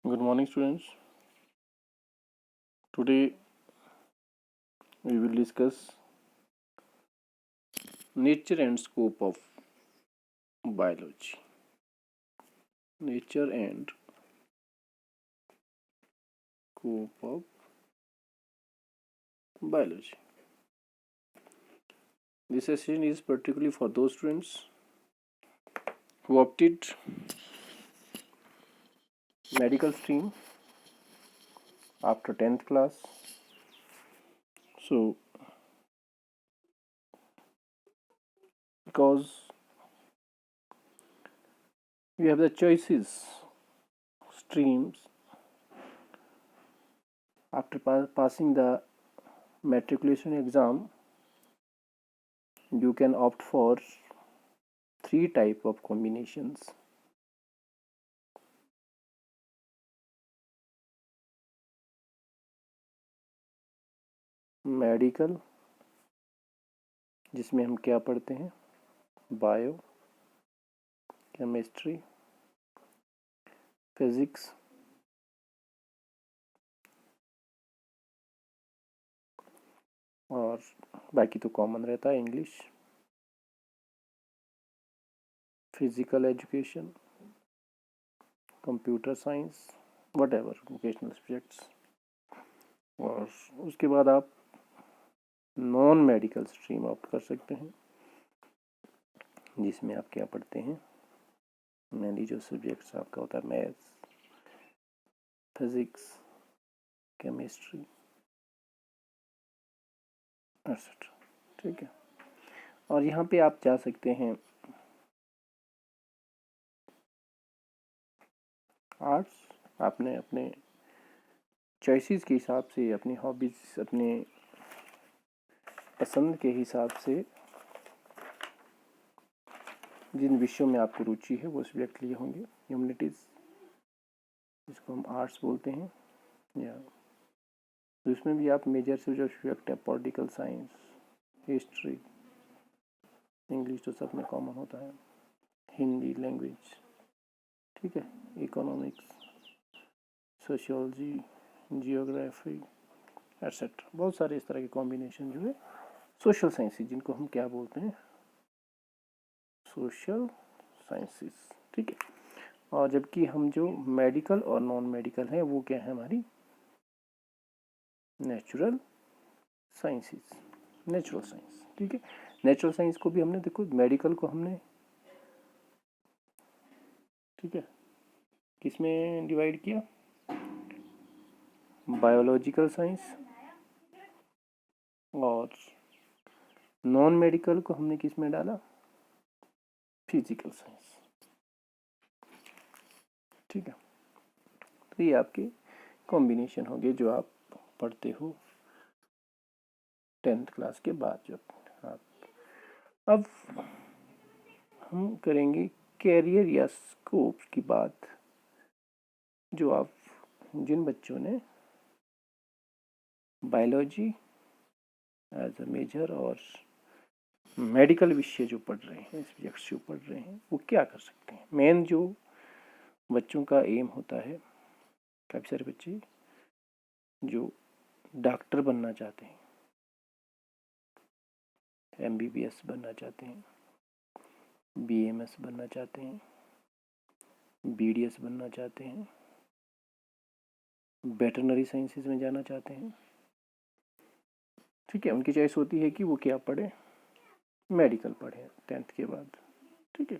Good morning, students. Today we will discuss nature and scope of biology. Nature and scope of biology. This session is particularly for those students who opted medical stream after 10th class. So, because we have the choices streams after passing the matriculation exam, you can opt for three type of combinations. Medical, जिसमें हम क्या पढ़ते हैं, bio, chemistry, physics और बाकी तो common रहता है, English, physical education, computer science, what ever vocational subjects. और उसके बाद आप नॉन मेडिकल स्ट्रीम ऑप्ट कर सकते हैं, जिसमें आप क्या पढ़ते हैं, मेनली जो सब्जेक्ट्स आपका होता है मैथ्स, फिजिक्स, केमिस्ट्री एक्सेट्रा। ठीक है। और यहाँ पे आप जा सकते हैं आर्ट्स, आपने अपने चॉइसेस के हिसाब से, अपनी हॉबीज, अपने पसंद के हिसाब से जिन विषयों में आपको रुचि है वो सब्जेक्ट लिए होंगे। ह्यूमैनिटीज़, जिसको हम आर्ट्स बोलते हैं, या तो इसमें भी आप मेजर से जो सब्जेक्ट है, पॉलिटिकल साइंस, हिस्ट्री, इंग्लिश तो सब में कॉमन होता है, हिंदी लैंग्वेज, ठीक है, इकोनॉमिक्स, सोशियोलॉजी, जियोग्राफी एट्सेट्रा, बहुत सारे इस तरह के कॉम्बिनेशन जो है सोशल साइंसेज, जिनको हम क्या बोलते हैं, सोशल साइंसेस। ठीक है। और जबकि हम जो मेडिकल और नॉन मेडिकल हैं वो क्या है, हमारी नेचुरल साइंसेस, नेचुरल साइंस। ठीक है। नेचुरल साइंस को भी हमने, देखो, मेडिकल को हमने, ठीक है, किसमें डिवाइड किया, बायोलॉजिकल साइंस, और नॉन मेडिकल को हमने किस में डाला, फिजिकल साइंस। ठीक है। तो ये आपके कॉम्बिनेशन हो गए जो आप पढ़ते हो 10th क्लास के बाद। जब आप, अब हम करेंगे कैरियर या स्कोप की बात, जो आप, जिन बच्चों ने बायोलॉजी एज अ मेजर और मेडिकल विषय जो पढ़ रहे हैं, सब्जेक्ट्स जो पढ़ रहे हैं, वो क्या कर सकते हैं। मेन जो बच्चों का एम होता है, काफ़ी सारे बच्चे जो डॉक्टर बनना चाहते हैं, MBBS बनना चाहते हैं, BMS बनना चाहते हैं, BDS बनना चाहते हैं, वेटरनरी साइंसेज में जाना चाहते हैं। ठीक है। उनकी चॉइस होती है कि वो क्या पढ़े, मेडिकल पढ़े 10th के बाद। ठीक है।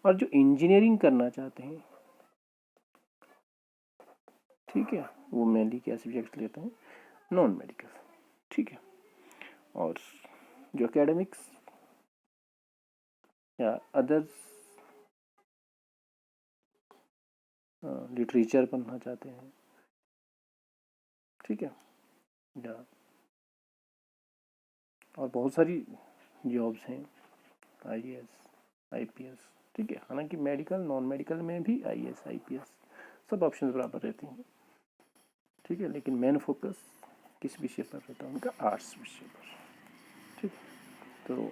और जो इंजीनियरिंग करना चाहते हैं, ठीक है, वो मेनली क्या सब्जेक्ट लेते हैं, नॉन मेडिकल। ठीक है। और जो एकेडमिक्स या अदर्स, लिटरेचर पढ़ना चाहते हैं, ठीक है, या और बहुत सारी जॉब्स हैं, IAS, IPS। ठीक है। हालांकि मेडिकल, नॉन मेडिकल में भी IAS, IPS सब ऑप्शन बराबर रहती हैं। ठीक है। लेकिन मेन फोकस किस विषय पर रहता है उनका, आर्ट्स विषय पर। ठीक। तो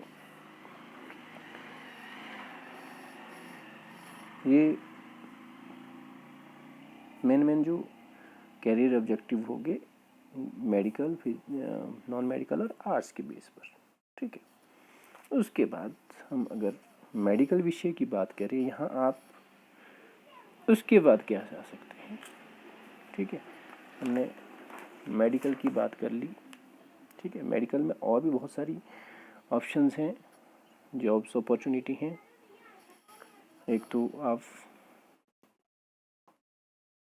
ये मेन जो कैरियर ऑब्जेक्टिव होंगे मेडिकल, फिर नॉन मेडिकल और आर्ट्स के बेस पर, ठीक है। उसके बाद हम अगर मेडिकल विषय की बात करें, यहाँ आप उसके बाद क्या जा सकते हैं, ठीक है। हमने मेडिकल की बात कर ली, ठीक है। मेडिकल में और भी बहुत सारी ऑप्शंस हैं, जॉब्स अपॉर्चुनिटी हैं। एक तो आप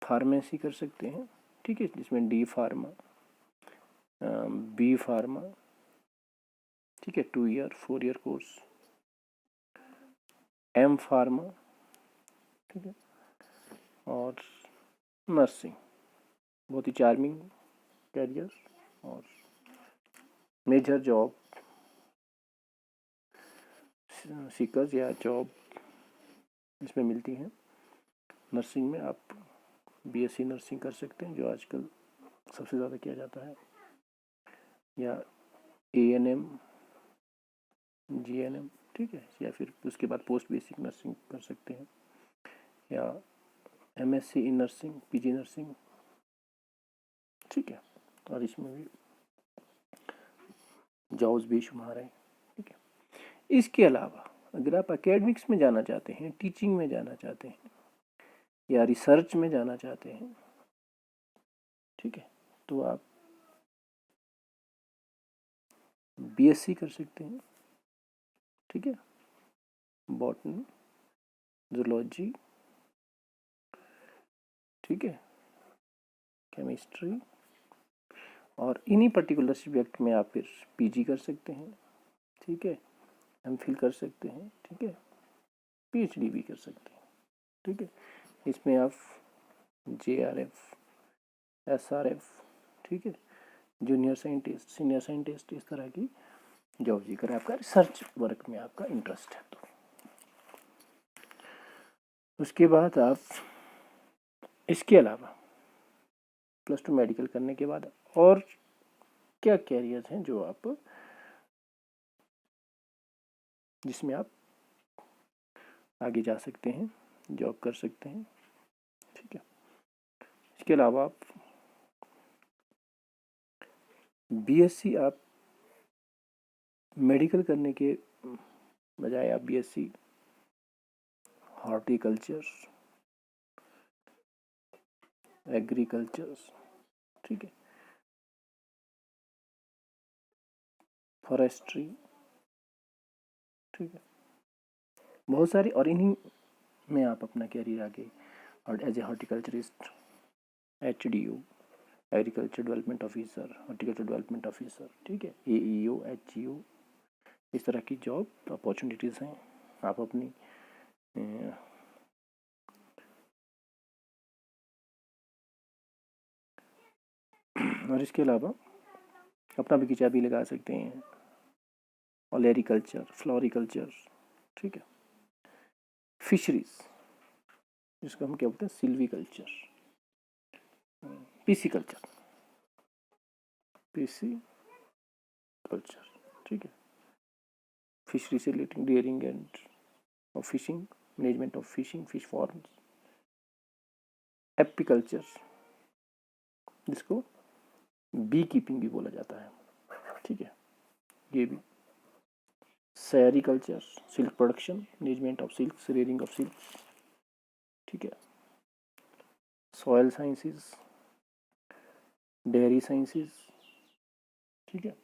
फार्मेसी कर सकते हैं, ठीक है, जिसमें डी फार्मा, बी फार्मा, ठीक है, 2 year 4 year course, M pharma, ठीक है, और नर्सिंग, बहुत ही चार्मिंग कैरियर और मेजर जॉब सीकर्स या जॉब इसमें मिलती हैं। नर्सिंग में आप बीएससी नर्सिंग कर सकते हैं, जो आजकल सबसे ज़्यादा किया जाता है, या एएनएम, जीएनएम, ठीक है, या फिर उसके बाद पोस्ट बेसिक नर्सिंग कर सकते हैं, या MSc in nursing, PG nursing, ठीक है, और इसमें भी जॉब्स बेशुमार हैं, ठीक है। इसके अलावा अगर आप एकेडमिक्स में जाना चाहते हैं, टीचिंग में जाना चाहते हैं, या रिसर्च में जाना चाहते हैं, ठीक है, तो आप बीएससी कर सकते हैं, ठीक है, बॉटनी, जूलॉजी, ठीक है, केमिस्ट्री, और इन्हीं पर्टिकुलर सब्जेक्ट में आप फिर पीजी कर सकते हैं, ठीक है, एमफिल कर सकते हैं, ठीक है, पीएचडी भी कर सकते हैं, ठीक है। इसमें आप जेआरएफ, एसआरएफ, ठीक है, जूनियर साइंटिस्ट, सीनियर साइंटिस्ट, इस तरह की जॉब अगर आपका रिसर्च वर्क में आपका इंटरेस्ट है तो। उसके बाद आप इसके अलावा +2 मेडिकल करने के बाद और क्या कैरियर्स हैं जो आप, जिसमें आप आगे जा सकते हैं, जॉब कर सकते हैं, ठीक है। इसके अलावा आप बीएससी, आप मेडिकल करने के बजाय आप बीएससी हॉर्टिकल्चर, एग्रीकल्चर, ठीक है, फॉरेस्ट्री, ठीक है, बहुत सारी, और इन्हीं में आप अपना कैरियर आगे, और as a horticulturist, HDO, agriculture development officer, horticulture development officer, ठीक है, एईओ, एचईओ, इस तरह की जॉब अपॉर्चुनिटीज़ हैं। आप अपनी और इसके अलावा अपना बगीचा भी लगा सकते हैं, ओलेरिकल्चर, फ्लोरिकल्चर, ठीक है, फिशरीज, जिसको हम क्या बोलते हैं, silviculture, pisciculture, pisciculture, ठीक है, फिशरी से relating rearing and of fishing, management of fishing, fish farms, apiculture, जिसको बी कीपिंग भी बोला जाता है, ठीक है, ये भी, sericulture, silk production, management of silk, rearing of silk, ठीक है, सॉयल साइंसेस, डेयरी साइंसेस, ठीक है,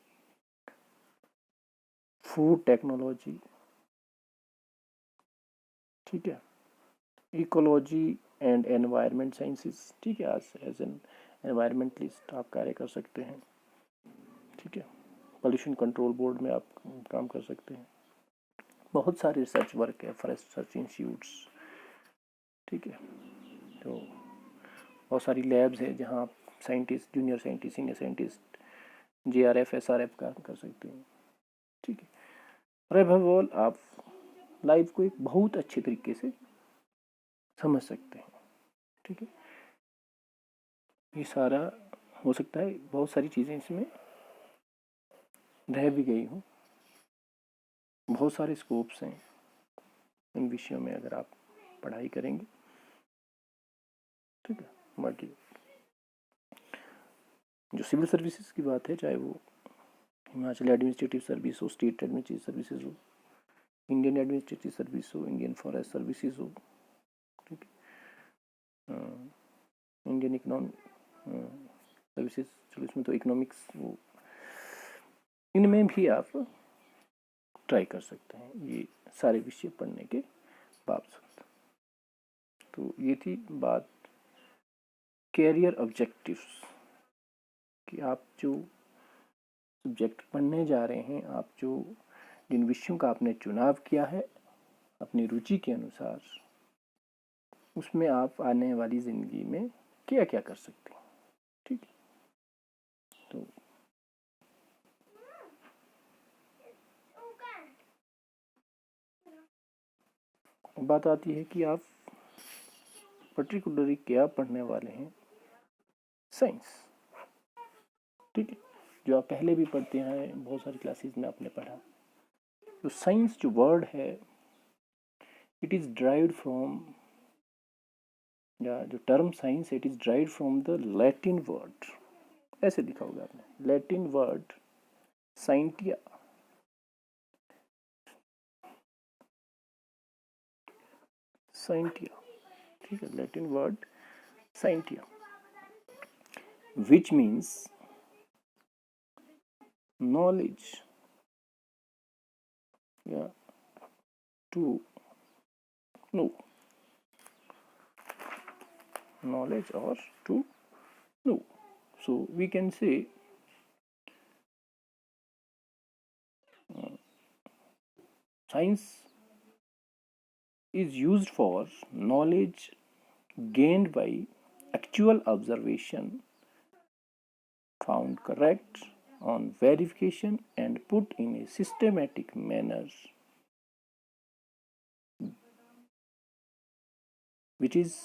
फूड टेक्नोलॉजी, ठीक है, इकोलॉजी एंड एनवायरनमेंट साइंसेस, ठीक है, एज एन एनवायरमेंटलिस्ट आप कार्य कर सकते हैं, ठीक है, पोल्यूशन कंट्रोल बोर्ड में आप काम कर सकते हैं, बहुत सारे रिसर्च वर्क है, फॉरेस्ट रिसर्च इंस्टीट्यूट्स, ठीक है, तो बहुत सारी लैब्स है जहाँ आप scientist, junior scientist, senior scientist, JRF, SRF का कर सकते हैं, ठीक है। और अबव ऑल आप लाइफ को एक बहुत अच्छे तरीके से समझ सकते हैं, ठीक है। ये सारा हो सकता है, बहुत सारी चीज़ें इसमें रह भी गई हूँ, बहुत सारे स्कोप्स हैं इन विषयों में अगर आप पढ़ाई करेंगे, ठीक है। बाकी जो सिविल सर्विसेज की बात है, चाहे वो हिमाचल एडमिनिस्ट्रेटिव सर्विस हो, स्टेट एडमिनिस्ट्रेटिव सर्विसेज हो, इंडियन एडमिनिस्ट्रेटिव सर्विस हो, इंडियन फॉरेस्ट सर्विसेज हो, ठीक है, इंडियन इकोनॉमिक सर्विसेज, चलो इसमें तो इकोनॉमिक्स वो, इनमें भी आप ट्राई कर सकते हैं ये सारे विषय पढ़ने के बावजूद। तो ये थी बात कैरियर ऑब्जेक्टिव्स कि आप जो सब्जेक्ट पढ़ने जा रहे हैं, आप जो जिन विषयों का आपने चुनाव किया है अपनी रुचि के अनुसार, उसमें आप आने वाली ज़िंदगी में क्या क्या कर सकते हैं। ठीक है, तो बात आती है कि आप पर्टिकुलरली क्या पढ़ने वाले हैं। साइंस, ठीक है, जो आप पहले भी पढ़ते हैं, बहुत सारी क्लासेस में आपने पढ़ा। तो साइंस जो वर्ड है, इट इज़ ड्राइव्ड फ्रॉम, या जो term science, it is derived from the Latin word, ऐसे लिखा होगा आपने, लैटिन वर्ड साइंटिया, साइंटिया, ठीक है, Latin word scientia, which means knowledge, yeah, to know, knowledge or to know. So we can say science is used for knowledge gained by actual observation, found correct on verification, and put in a systematic manner, which is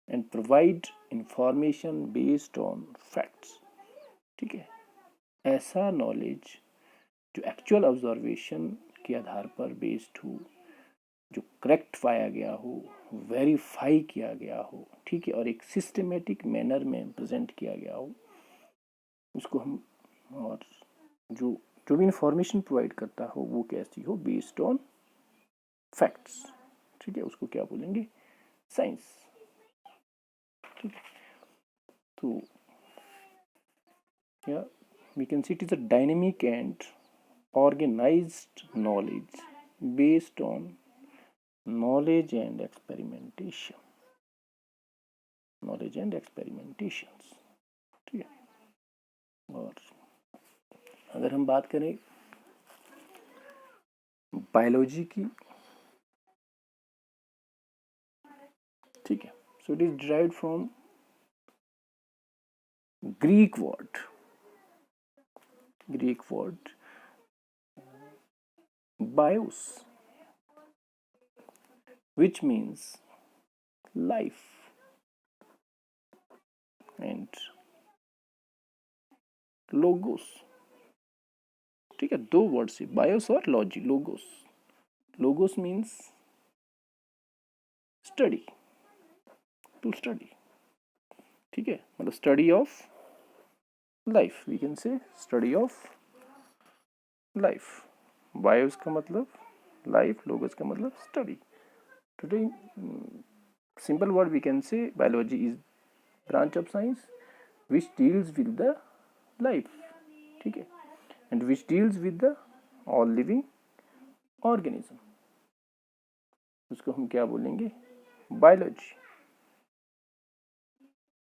and provide information based on facts। ठीक है, ऐसा knowledge जो actual observation के आधार पर based हो, जो correct पाया गया हो, वेरीफाई किया गया हो, ठीक है, और एक सिस्टमेटिक मैनर में प्रेजेंट किया गया हो, उसको हम, और जो जो भी इंफॉर्मेशन प्रोवाइड करता हो वो कैसी हो, बेस्ड ऑन फैक्ट्स, ठीक है, उसको क्या बोलेंगे, साइंस। ठीक है, तो या we can see it is a dynamic and organized knowledge based on knowledge and experimentation, knowledge and experimentations। ठीक है, और अगर हम बात करें बायोलॉजी की, ठीक है, so it is derived from Greek word bios, which means life, and logos, ठीक है, दो वर्ड से, बायोस और logy, logos means study, to study, ठीक है, मतलब study of life, we can say study of life. Bios का मतलब लाइफ, लोगोस का मतलब study. Today simple word we can say biology is branch of science which deals with the life, ठीक है, and which deals with the all living organism, उसको हम क्या बोलेंगे, बायोलॉजी।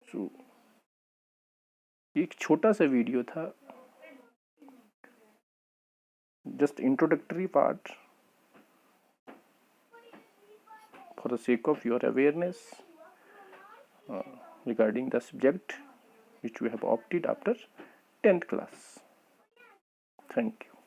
सो एक छोटा सा वीडियो था, just introductory part for the sake of your awareness regarding the subject which we have opted after 10th class. Thank you.